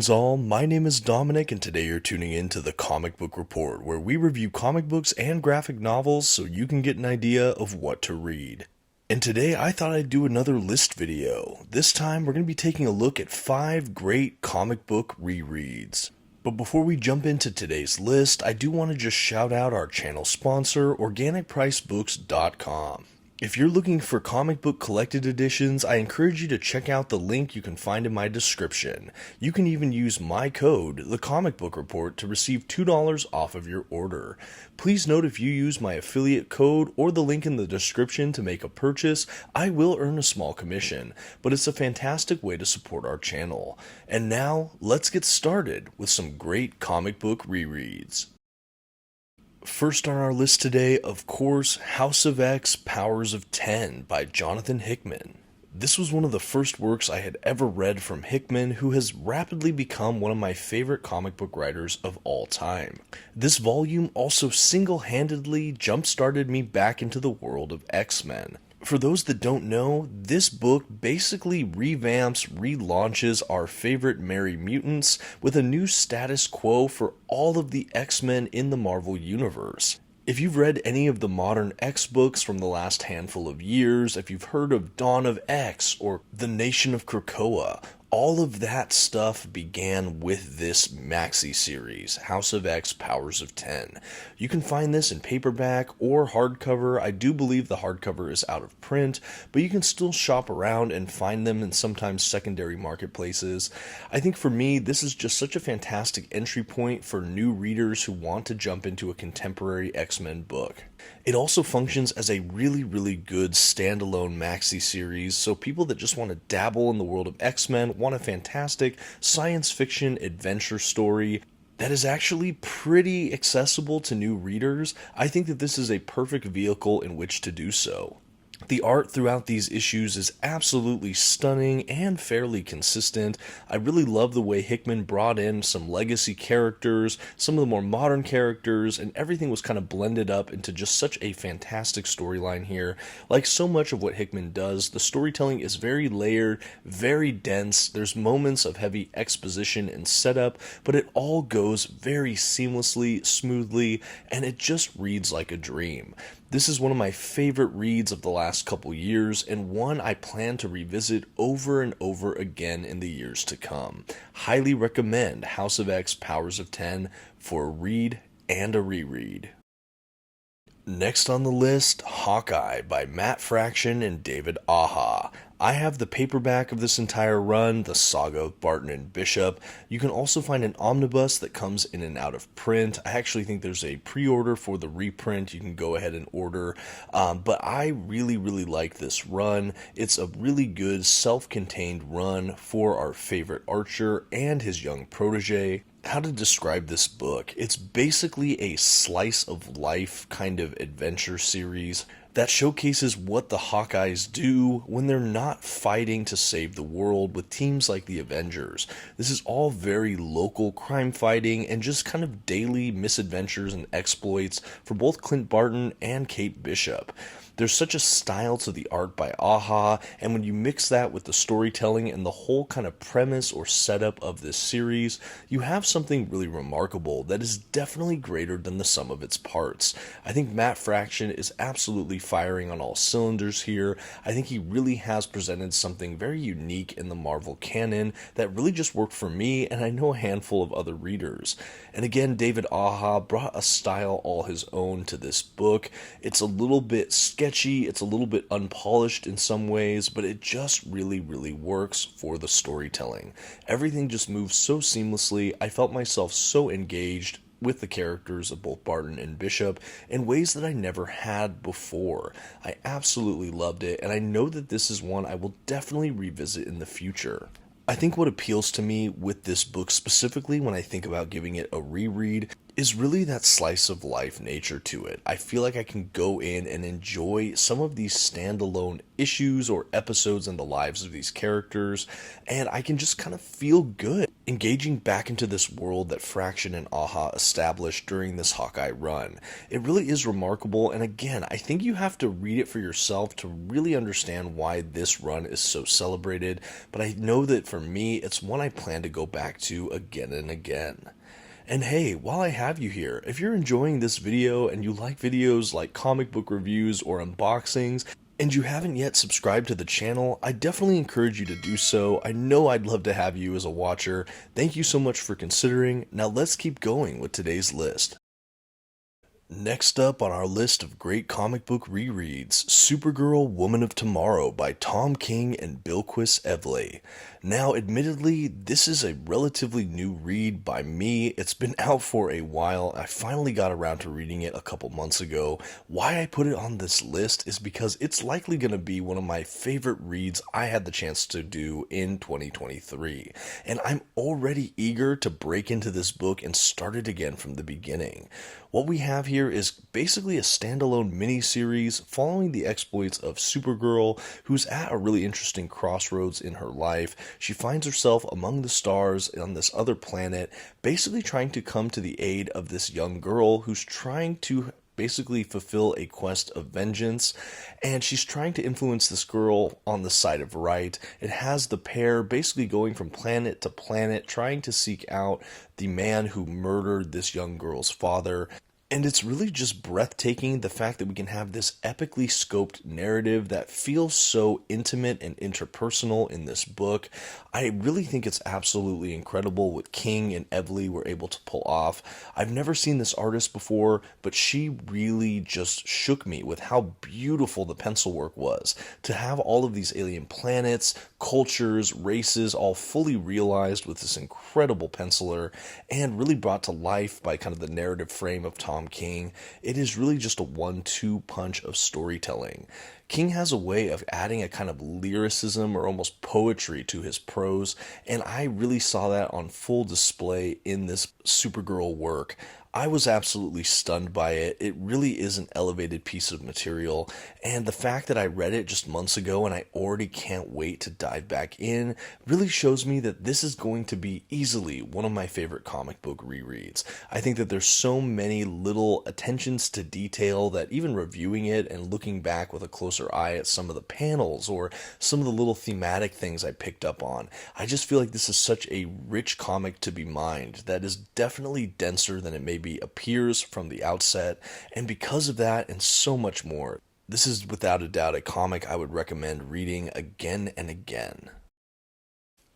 Greetings all, my name is Dominic and today you're tuning in to the Comic Book Report, where we review comic books and graphic novels so you can get an idea of what to read. And today I thought I'd do another list video. This time we're going to be taking a look at 5 great comic book rereads. But before we jump into today's list, I do want to just shout out our channel sponsor, OrganicPriceBooks.com. If you're looking for comic book collected editions, I encourage you to check out the link you can find in my description. You can even use my code, TheComicBookReport, to receive $2 off of your order. Please note if you use my affiliate code or the link in the description to make a purchase, I will earn a small commission, but it's a fantastic way to support our channel. And now, let's get started with some great comic book rereads. First on our list today, of course, House of X, Powers of 10 by Jonathan Hickman. This was one of the first works I had ever read from Hickman, who has rapidly become one of my favorite comic book writers of all time. This volume also single-handedly jump-started me back into the world of X-Men. For those that don't know, this book basically relaunches our favorite Merry Mutants with a new status quo for all of the X-Men in the Marvel Universe. If you've read any of the modern X books from the last handful of years, if you've heard of Dawn of X or The Nation of Krakoa, all of that stuff began with this maxi series, House of X, Powers of 10. You can find this in paperback or hardcover. I do believe the hardcover is out of print, but you can still shop around and find them in sometimes secondary marketplaces. I think for me, this is just such a fantastic entry point for new readers who want to jump into a contemporary X-Men book. It also functions as a really good standalone maxi series, so people that just want to dabble in the world of X-Men, want a fantastic science fiction adventure story that is actually pretty accessible to new readers. I think that this is a perfect vehicle in which to do so. The art throughout these issues is absolutely stunning and fairly consistent. I really love the way Hickman brought in some legacy characters, some of the more modern characters, and everything was kind of blended up into just such a fantastic storyline here. Like so much of what Hickman does, the storytelling is very layered, very dense. There's moments of heavy exposition and setup, but it all goes very seamlessly, smoothly, and it just reads like a dream. This is one of my favorite reads of the last couple years, and one I plan to revisit over and over again in the years to come. Highly recommend House of X, Powers of 10 for a read and a reread. Next on the list, Hawkeye by Matt Fraction and David Aja. I have the paperback of this entire run, the saga of Barton and Bishop. You can also find an omnibus that comes in and out of print. I actually think there's a pre-order for the reprint you can go ahead and order. But I really like this run. It's a really good self-contained run for our favorite Archer and his young protege. How to describe this book? It's basically a slice of life kind of adventure series that showcases what the Hawkeyes do when they're not fighting to save the world with teams like the Avengers. This is all very local crime fighting and just kind of daily misadventures and exploits for both Clint Barton and Kate Bishop. There's such a style to the art by Aja, and when you mix that with the storytelling and the whole kind of premise or setup of this series, you have something really remarkable that is definitely greater than the sum of its parts. I think Matt Fraction is absolutely firing on all cylinders here. I think he really has presented something very unique in the Marvel canon that really just worked for me, and I know a handful of other readers. And again, David Aja brought a style all his own to this book. It's a little bit sketchy, it's a little bit unpolished in some ways, but it just really works for the storytelling. Everything just moves so seamlessly. I felt myself so engaged with the characters of both Barton and Bishop in ways that I never had before. I absolutely loved it, and I know that this is one I will definitely revisit in the future. I think what appeals to me with this book specifically when I think about giving it a reread is really that slice of life nature to it. I feel like I can go in and enjoy some of these standalone issues or episodes in the lives of these characters, and I can just kind of feel good engaging back into this world that Fraction and Aha established during this Hawkeye run. It really is remarkable, and again, I think you have to read it for yourself to really understand why this run is so celebrated, but I know that for me, it's one I plan to go back to again and again. And hey, while I have you here, if you're enjoying this video and you like videos like comic book reviews or unboxings, and you haven't yet subscribed to the channel, I definitely encourage you to do so. I know I'd love to have you as a watcher. Thank you so much for considering. Now let's keep going with today's list. Next up on our list of great comic book rereads, Supergirl Woman of Tomorrow by Tom King and Bilquis Evely. Now, admittedly, this is a relatively new read by me. It's been out for a while. I finally got around to reading it a couple months ago. Why I put it on this list is because it's likely going to be one of my favorite reads I had the chance to do in 2023. And I'm already eager to break into this book and start it again from the beginning. What we have here is basically a standalone mini-series following the exploits of Supergirl, who's at a really interesting crossroads in her life. She finds herself among the stars on this other planet, basically trying to come to the aid of this young girl who's trying to basically fulfill a quest of vengeance, and she's trying to influence this girl on the side of right. It has the pair basically going from planet to planet, trying to seek out the man who murdered this young girl's father. And it's really just breathtaking, the fact that we can have this epically scoped narrative that feels so intimate and interpersonal in this book. I really think it's absolutely incredible what King and Evely were able to pull off. I've never seen this artist before, but she really just shook me with how beautiful the pencil work was. To have all of these alien planets, cultures, races, all fully realized with this incredible penciler, and really brought to life by kind of the narrative frame of Tom King. It is really just a 1-2 punch of storytelling. King has a way of adding a kind of lyricism or almost poetry to his prose, and I really saw that on full display in this Supergirl work. I was absolutely stunned by it. It really is an elevated piece of material, and the fact that I read it just months ago and I already can't wait to dive back in really shows me that this is going to be easily one of my favorite comic book rereads. I think that there's so many little attentions to detail that even reviewing it and looking back with a closer eye at some of the panels or some of the little thematic things I picked up on, I just feel like this is such a rich comic to be mined that is definitely denser than it may be appears from the outset, and because of that and so much more, this is without a doubt a comic I would recommend reading again and again.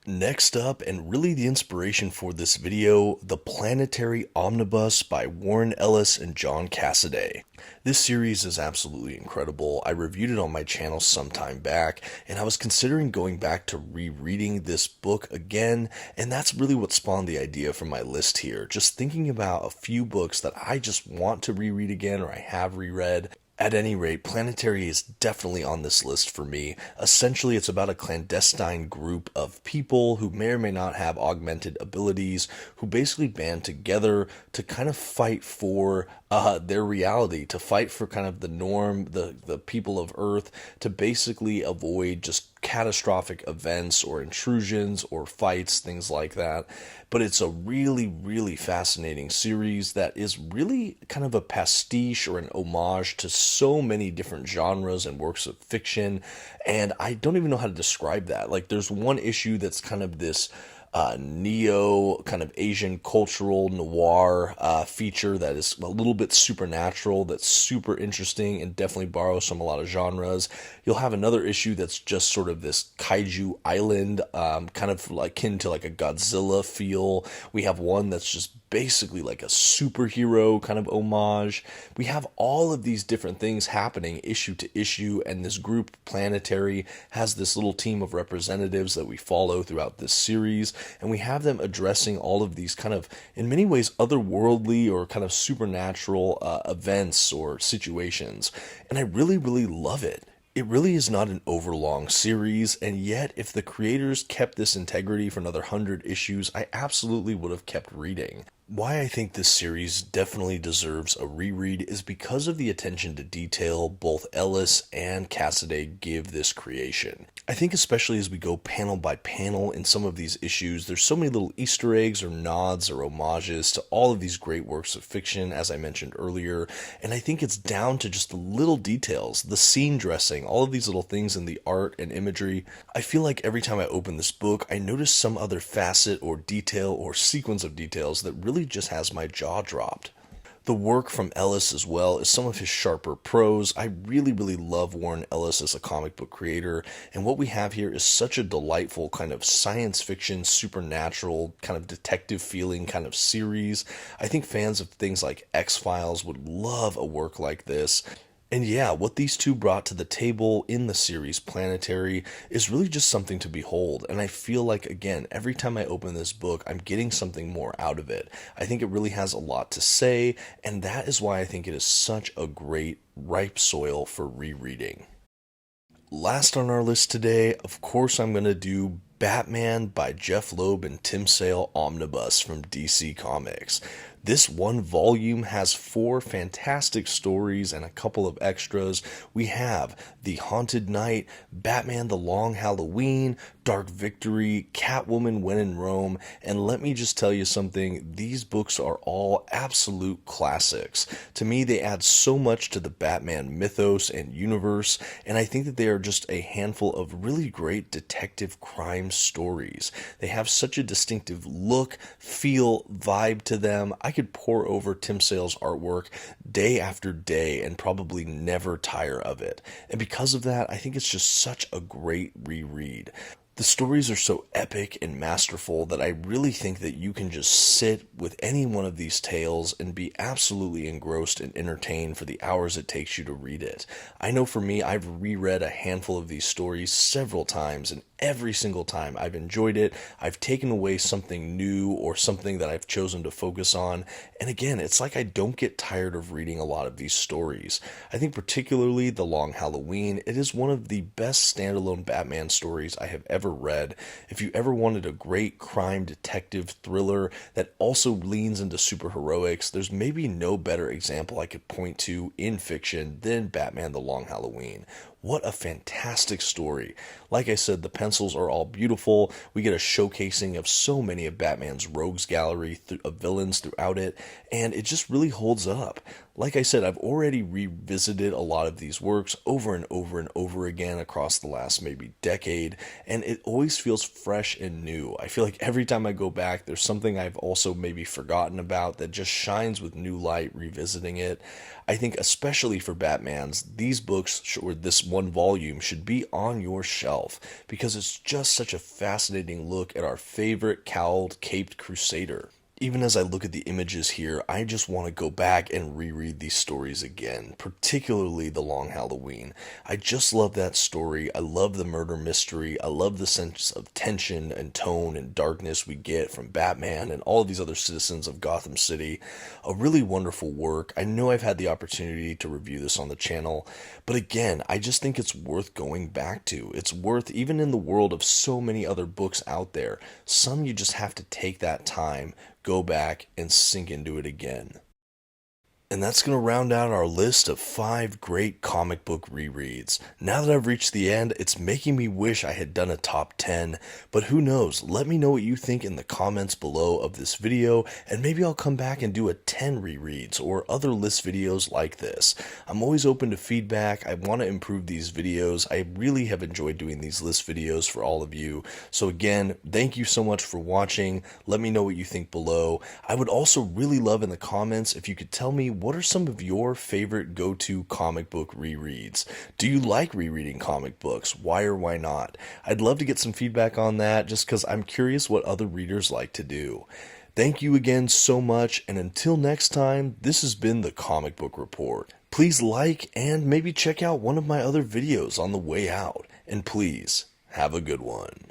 Next up, and really the inspiration for this video, the Planetary Omnibus by Warren Ellis and John Cassaday. This series is absolutely incredible. I reviewed it on my channel some time back, and I was considering going back to rereading this book again, and that's really what spawned the idea for my list here. Just thinking about a few books that I just want to reread again or I have reread. At any rate, Planetary is definitely on this list for me. Essentially, it's about a clandestine group of people who may or may not have augmented abilities, who basically band together to kind of fight for their reality, to fight for kind of the norm, the people of Earth, to basically avoid just catastrophic events or intrusions or fights, things like that. But it's a really, really fascinating series that is really kind of a pastiche or an homage to so many different genres and works of fiction, and I don't even know how to describe that. Like, there's one issue that's kind of this neo kind of Asian cultural noir feature that is a little bit supernatural, that's super interesting and definitely borrows from a lot of genres. You'll have another issue that's just sort of this kaiju island, kind of like akin to like a Godzilla feel. We have one that's just basically like a superhero kind of homage. We have all of these different things happening issue to issue, and this group, Planetary, has this little team of representatives that we follow throughout this series, and we have them addressing all of these kind of, in many ways, otherworldly or kind of supernatural events or situations, and I really, really love it. It really is not an overlong series, and yet if the creators kept this integrity for another 100 issues, I absolutely would have kept reading. Why I think this series definitely deserves a reread is because of the attention to detail both Ellis and Cassaday give this creation. I think especially as we go panel by panel in some of these issues, there's so many little Easter eggs or nods or homages to all of these great works of fiction, as I mentioned earlier, and I think it's down to just the little details, the scene dressing, all of these little things in the art and imagery. I feel like every time I open this book, I notice some other facet or detail or sequence of details that really just has my jaw dropped. The work from Ellis as well is some of his sharper prose. I really love Warren Ellis as a comic book creator, and what we have here is such a delightful kind of science fiction, supernatural, kind of detective feeling kind of series. I think fans of things like X-Files would love a work like this. And yeah, what these two brought to the table in the series Planetary is really just something to behold. And I feel like, again, every time I open this book, I'm getting something more out of it. I think it really has a lot to say, and that is why I think it is such a great, ripe soil for rereading. Last on our list today, of course, I'm going to do Batman by Jeph Loeb and Tim Sale Omnibus from DC Comics. This one volume has 4 fantastic stories and a couple of extras. We have The Haunted Night, Batman the Long Halloween, Dark Victory, Catwoman When in Rome, and let me just tell you something, these books are all absolute classics. To me, they add so much to the Batman mythos and universe, and I think that they are just a handful of really great detective crime stories. They have such a distinctive look, feel, vibe to them. I could pour over Tim Sale's artwork day after day and probably never tire of it. And because of that, I think it's just such a great reread. The stories are so epic and masterful that I really think that you can just sit with any one of these tales and be absolutely engrossed and entertained for the hours it takes you to read it. I know for me, I've reread a handful of these stories several times, and every single time I've enjoyed it. I've taken away something new or something that I've chosen to focus on. And again, it's like I don't get tired of reading a lot of these stories. I think particularly The Long Halloween, it is one of the best standalone Batman stories I have ever read. If you ever wanted a great crime detective thriller that also leans into superheroics, there's maybe no better example I could point to in fiction than Batman The Long Halloween. What a fantastic story. Like I said, the pencils are all beautiful. We get a showcasing of so many of Batman's rogues gallery of villains throughout it, and it just really holds up. Like I said, I've already revisited a lot of these works over and over and over again across the last maybe decade, and it always feels fresh and new. I feel like every time I go back, there's something I've also maybe forgotten about that just shines with new light revisiting it. I think especially for Batman's, these books, or this one volume, should be on your shelf because it's just such a fascinating look at our favorite cowled, caped crusader. Even as I look at the images here, I just want to go back and reread these stories again, particularly The Long Halloween. I just love that story. I love the murder mystery. I love the sense of tension and tone and darkness we get from Batman and all of these other citizens of Gotham City. A really wonderful work. I know I've had the opportunity to review this on the channel, but again, I just think it's worth going back to. It's worth, even in the world of so many other books out there, some you just have to take that time, go back, and sink into it again. And that's going to round out our list of 5 great comic book rereads. Now that I've reached the end, it's making me wish I had done a top 10, but who knows? Let me know what you think in the comments below of this video, and maybe I'll come back and do a 10 rereads or other list videos like this. I'm always open to feedback. I want to improve these videos. I really have enjoyed doing these list videos for all of you. So again, thank you so much for watching. Let me know what you think below. I would also really love in the comments if you could tell me what are some of your favorite go-to comic book rereads? Do you like rereading comic books? Why or why not? I'd love to get some feedback on that just because I'm curious what other readers like to do. Thank you again so much, and until next time, this has been The Comic Book Report. Please like and maybe check out one of my other videos on the way out, and please, have a good one.